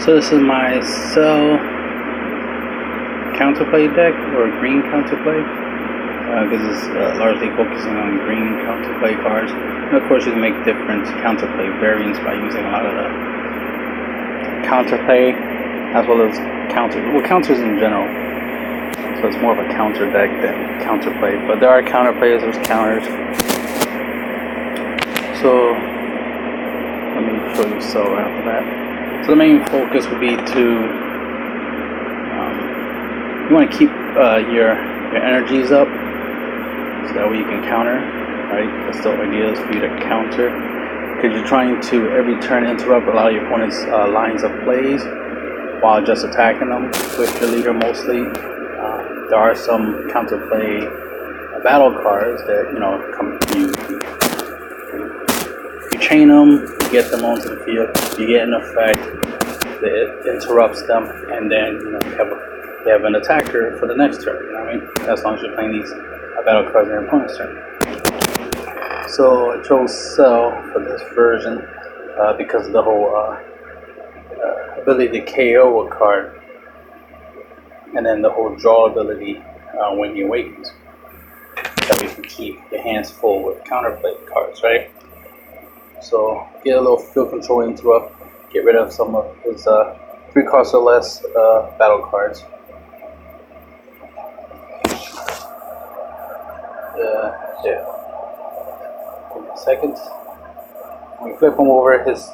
So this is my Cell counterplay deck, or green counterplay, because it's largely focusing on green counterplay cards. And of course you can make different counterplay variants by using a lot of the counterplay as well as counters in general. So it's more of a counter deck than counterplay, but there are counterplays, there's counters. So let me show you Cell after that. So the main focus would be to you want to keep your energies up, so that way you can counter, right? That's the idea, is for you to counter, because you're trying to every turn interrupt a lot of your opponent's lines of plays while just attacking them with your leader mostly. There are some counterplay battle cards that you chain them, you get them onto the field, you get an effect that interrupts them, and then you have an attacker for the next turn. You know what I mean? As long as you're playing these battle cards in your opponent's turn. So I chose Cell for this version because of the whole ability to KO a card, and then the whole draw ability when he awakens. That we can keep your hands full with counterplay cards, right? So get a little field control interrupt, get rid of some of his 3 cost or less battle cards. Yeah. Give me a second. When you flip him over, his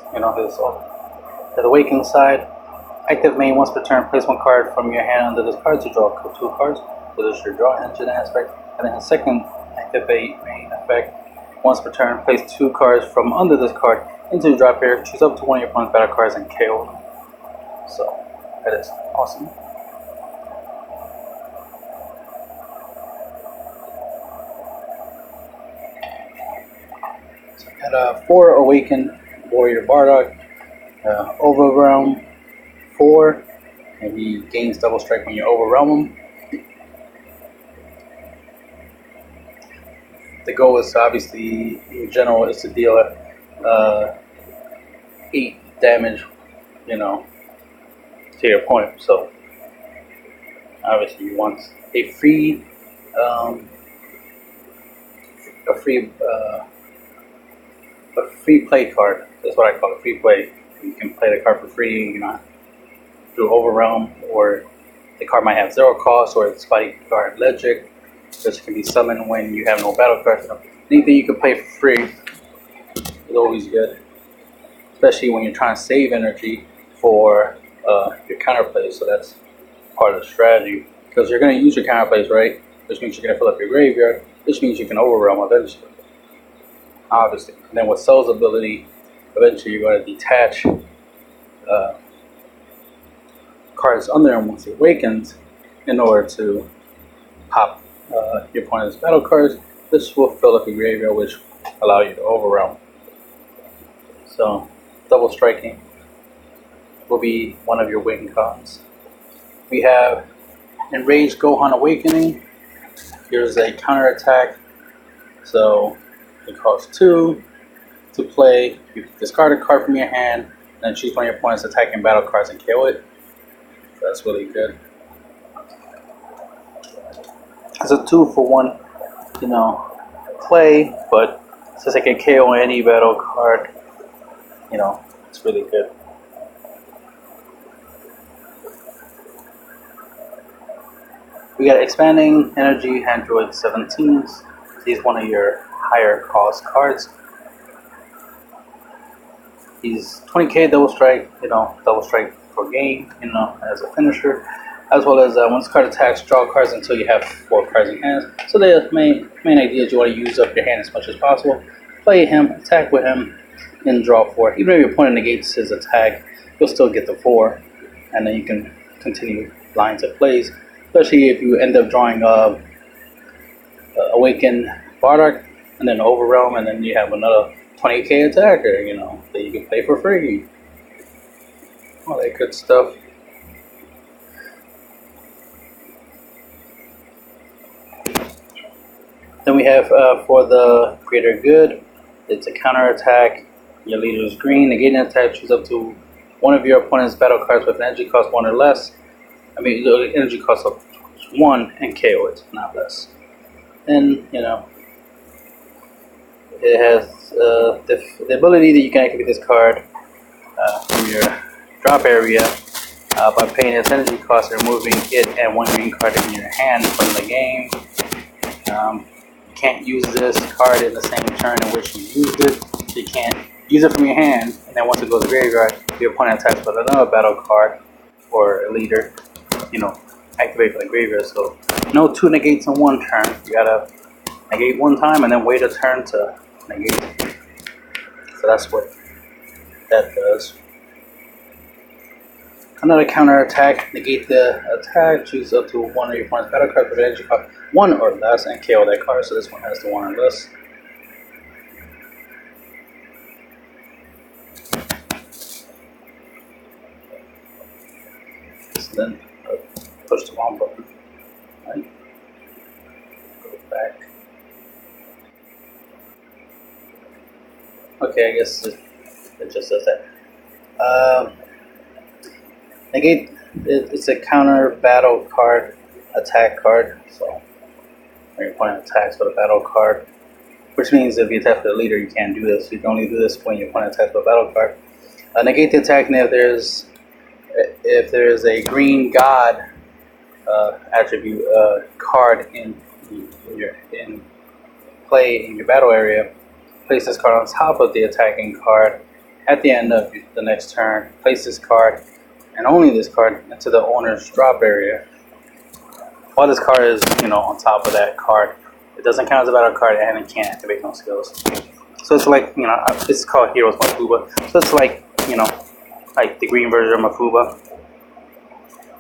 awakening side, active main once per turn, place 1 card from your hand under this card to draw 2 cards. So this is your draw engine aspect. And then his second activate main effect, once per turn, place 2 cards from under this card into the drop area, choose up to one of your opponent's battle cards and KO them. So that is awesome. So I got 4 Awakened Warrior Bardock, Overwhelm 4, and he gains double strike when you overwhelm him. The goal is obviously, in general, is to deal 8 damage, to your opponent. So obviously, you want a free play card. That's what I call it, free play. You can play the card for free, through overwhelm, or the card might have 0 cost, or it's fighting card Legic, which can be summoned when you have no battle cards. Anything you can play for free is always good, especially when you're trying to save energy for your counterplays. So that's part of the strategy, because you're going to use your counterplays, right? Which means you're going to fill up your graveyard, which means you can overwhelm eventually, obviously. And then with Cell's ability, eventually you're going to detach cards under him once he awakens in order to pop your opponent's battle cards. This will fill up your graveyard, which will allow you to overwhelm. So double striking will be one of your win cons. We have Enraged Gohan Awakening. Here's a counter attack. So it costs 2 to play. You discard a card from your hand, and then choose one of your opponent's attacking battle cards and kill it. So that's really good. It's a 2-for-1, play, but since I can KO any battle card, it's really good. We got Expanding Energy Android 17s. He's one of your higher cost cards. He's 20k double strike, double strike for game, as a finisher. As well as once card attacks, draw cards until you have 4 cards in hand. So the main idea is you want to use up your hand as much as possible. Play him, attack with him, and draw 4. Even if your opponent negates his attack, you'll still get the 4, and then you can continue lines of plays. Especially if you end up drawing Awakened Bardock, and then Overwhelm, and then you have another 20k attacker, that you can play for free. All that good stuff. Then we have for the Greater Good, it's a counter attack. Your leader is green, negating attack, choose up to one of your opponent's battle cards with an energy cost 1 or less. I mean, the energy cost of 1 and KO it, not less. And you know, it has the ability that you can activate this card from your drop area by paying its energy cost and removing it and 1 green card in your hand from the game. You can't use this card in the same turn in which you used it. You can't use it from your hand, and then once it goes to graveyard, your opponent attacks with another battle card or a leader, you know, activate from the graveyard. So no 2 negates in 1 turn. You gotta negate 1 time and then wait a turn to negate. So that's what that does. Another counter attack, negate the attack, choose up to 1 of your opponent's battle cards with energy cost 1 or less and KO that card. So this one has the 1 or less. So then push the wrong button. Right. Go back. Okay, I guess it just does that. Negate, it's a counter battle card, attack card. So when your opponent attacks with a battle card, which means if you attack with a leader, you can't do this. You can only do this when your opponent attacks with a battle card. Negate the attack, and if there's a green god attribute card in play in your battle area, place this card on top of the attacking card at the end of the next turn. Place this card and only this card into the owner's drop area. While this card is, you know, on top of that card, it doesn't count as a battle card and it can't activate no skills. So it's like, you know, it's called Heroes Mafuba. So it's like, you know, like the green version of Mafuba.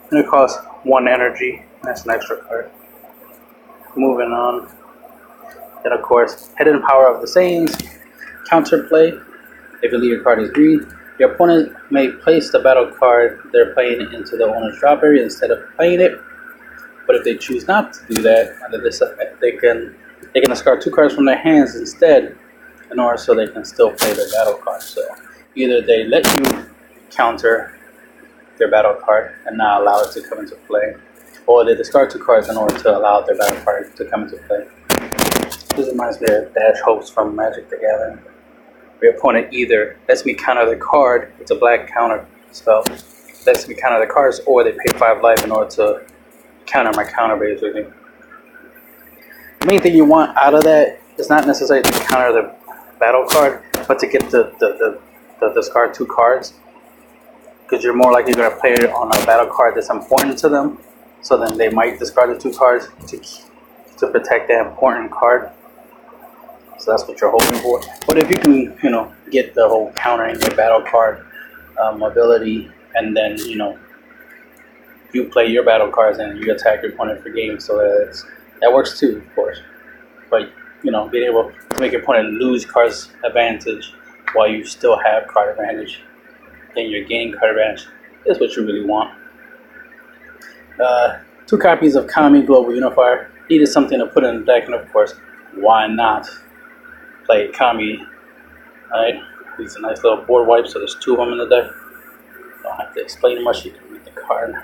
And it costs 1 energy, and that's an extra card. Moving on. Then of course, Hidden Power of the Saiyans, counterplay. If your leader card is green, your opponent may place the battle card they're playing into the owner's drop area instead of playing it. But if they choose not to do that, they can discard 2 cards from their hands instead, in order so they can still play their battle card. So either they let you counter their battle card and not allow it to come into play, or they discard 2 cards in order to allow their battle card to come into play. This reminds me of Dash Hopes from Magic the Gathering. Your opponent either lets me counter the card, it's a black counter spell, lets me counter the cards, or they pay 5 life in order to counter my counter, basically. The main thing you want out of that is not necessarily to counter the battle card, but to get the discard 2 cards, because you're more likely going to play it on a battle card that's important to them. So then they might discard the 2 cards to protect that important card. So that's what you're hoping for. But if you can, you know, get the whole countering your battle card ability, and then, you know, you play your battle cards and you attack your opponent for games, so that works too, of course. But, you know, being able to make your opponent lose cards advantage while you still have card advantage, then you're gaining card advantage, is what you really want. 2 copies of Kami Global Unifier. Needed something to put in the deck, and of course, why not play Kami? Alright, these are nice little board wipes, so there's 2 of them in the deck. Don't have to explain much, you can read the card.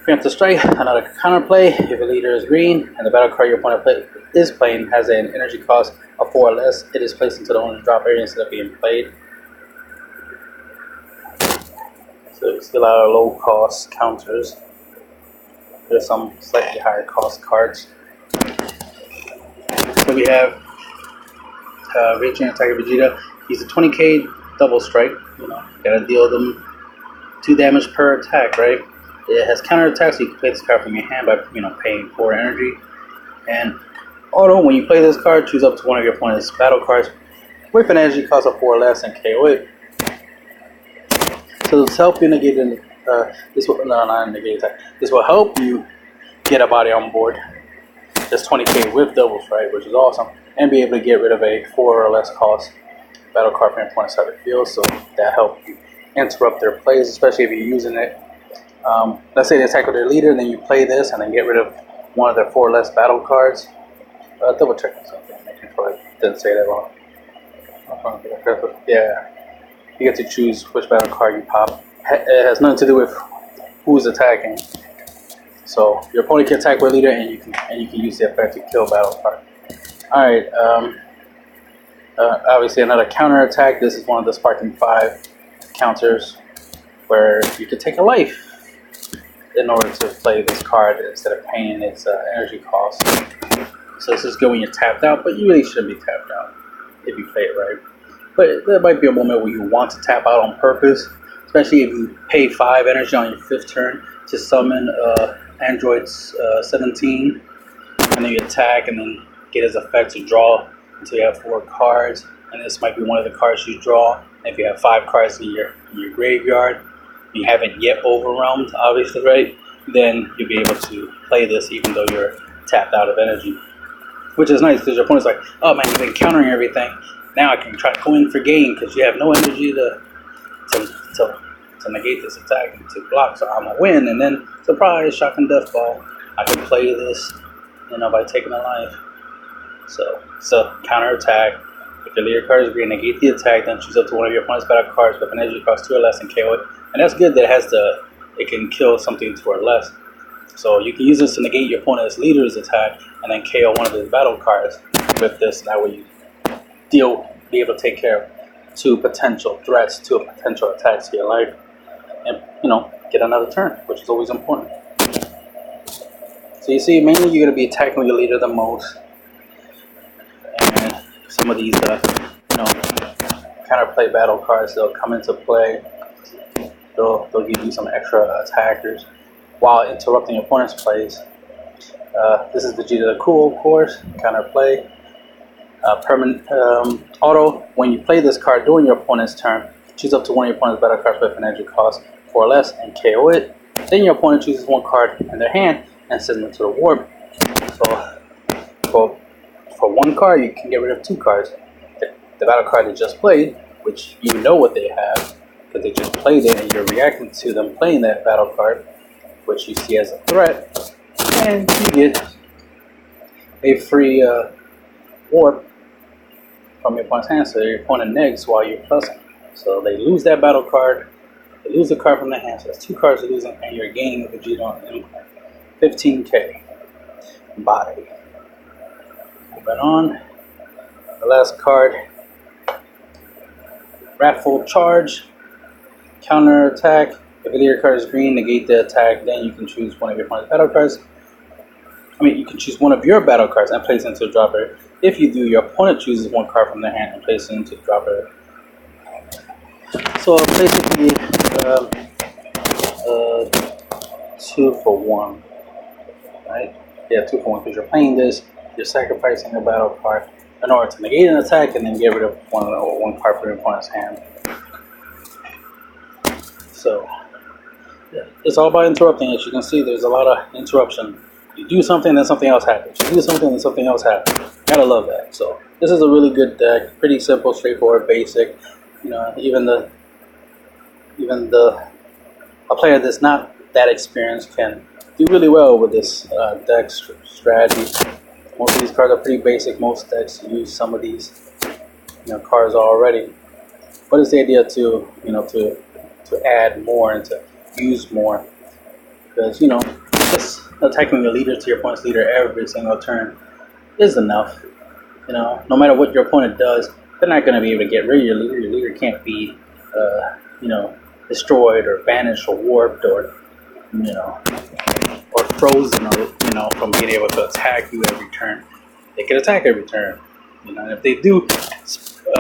Preemptive Strike, another counterplay. If a leader is green and the battle card your opponent is playing has an energy cost of 4 or less, it is placed into the owner's drop area instead of being played. So you see a lot of low cost counters. There's some slightly higher cost cards. So we have Raging Attacker Vegeta. He's a 20k double strike. You know, gotta deal them 2 damage per attack, right? It has counter attacks, so you can play this card from your hand by, you know, paying 4 energy. And auto, when you play this card, choose up to 1 of your opponent's battle cards with an energy cost of 4 or less and KO it. So this help you negate this will not negate attack. This will help you get a body on board. That's 20k with double strike, which is awesome, and be able to get rid of a 4 or less cost battle card from your opponent's side of the field. So that helps you interrupt their plays, especially if you're using it. Let's say they attack with their leader, and then you play this, and then get rid of 1 of their 4 or less battle cards. Double checking something, making sure I didn't say that wrong. Yeah. you get to choose which battle card you pop. It has nothing to do with who's attacking. So your opponent can attack with leader, and you can use the effect to kill battle card. All right. Obviously, another counter attack. This is one of the Sparking 5 counters, where you can take a life in order to play this card instead of paying its energy cost. So this is good when you're tapped out, but you really shouldn't be tapped out if you play it right. But there might be a moment where you want to tap out on purpose, especially if you pay 5 energy on your 5th turn to summon Android's 17, and then you attack and then get his effect to draw until you have 4 cards, and this might be one of the cards you draw. And if you have 5 cards in your graveyard, you haven't yet overwhelmed, obviously, right? Then you'll be able to play this even though you're tapped out of energy, which is nice because your opponent's like, oh man, you've been countering everything. Now I can try to go in for gain because you have no energy to negate this attack and to block. So I'm gonna win, and then surprise, shock and death ball. I can play this, by taking a life. So it's a counter attack. If your leader card is green, negate the attack, then choose up to one of your opponent's battle cards with an energy cost 2 or less and KO it. And that's good that it can kill something 2 or less. So you can use this to negate your opponent's leader's attack and then KO one of his battle cards with this. That way you be able to take care of 2 potential threats, 2 potential attacks to your life, and get another turn, which is always important. So you see, mainly you're going to be attacking your leader the most, and some of these counterplay battle cards, they'll come into play. They'll give you some extra attackers while interrupting your opponent's plays. This is the G to the Cool, of course, counterplay. Permanent auto. When you play this card during your opponent's turn, choose up to one of your opponent's battle cards with an energy cost 4 or less and KO it. Then your opponent chooses 1 card in their hand and sends them to the warp. So for 1 card, you can get rid of 2 cards. The battle card they just played, which you know what they have because they just played it, and you're reacting to them playing that battle card, which you see as a threat, and you get a free warp from your opponent's hand, so your opponent negs while you're plusing. So they lose that battle card, they lose the card from their hand, so that's 2 cards they're losing, and you're gaining with the G on 15k body. Moving on, the last card, Wrathful Charge, counter attack. If your card is green, negate the attack, then you can choose one of your opponent's battle cards. You can choose one of your battle cards and place it into the dropper. If you do, your opponent chooses 1 card from their hand and places it into the dropper. So basically, 2 for 1, right? Yeah, 2 for 1 because you're playing this, you're sacrificing a battle card in order to negate an attack and then get rid of one card from your opponent's hand. So yeah, it's all about interrupting. As you can see, there's a lot of interruption. You do something, then something else happens. You do something, then something else happens. Gotta love that. So this is a really good deck. Pretty simple, straightforward, basic. Even a player that's not that experienced can do really well with this deck strategy. Most of these cards are pretty basic. Most decks use some of these cards already. But it's the idea to to add more and to use more, because just attacking your leader to your opponent's leader every single turn is enough. No matter what your opponent does, they're not going to be able to get rid of your leader. Your leader can't be destroyed or banished or warped or frozen or from being able to attack you every turn. They can attack every turn. And if they do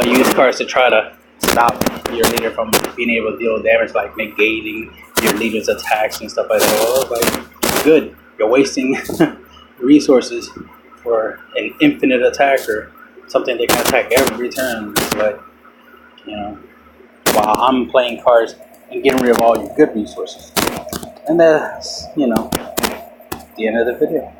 use cards to try to stop your leader from being able to deal damage, like negating your leader's attacks and stuff like that, well, good. You're wasting resources for an infinite attacker, something they can attack every turn. It's like, while I'm playing cards and getting rid of all your good resources. And that's, the end of the video.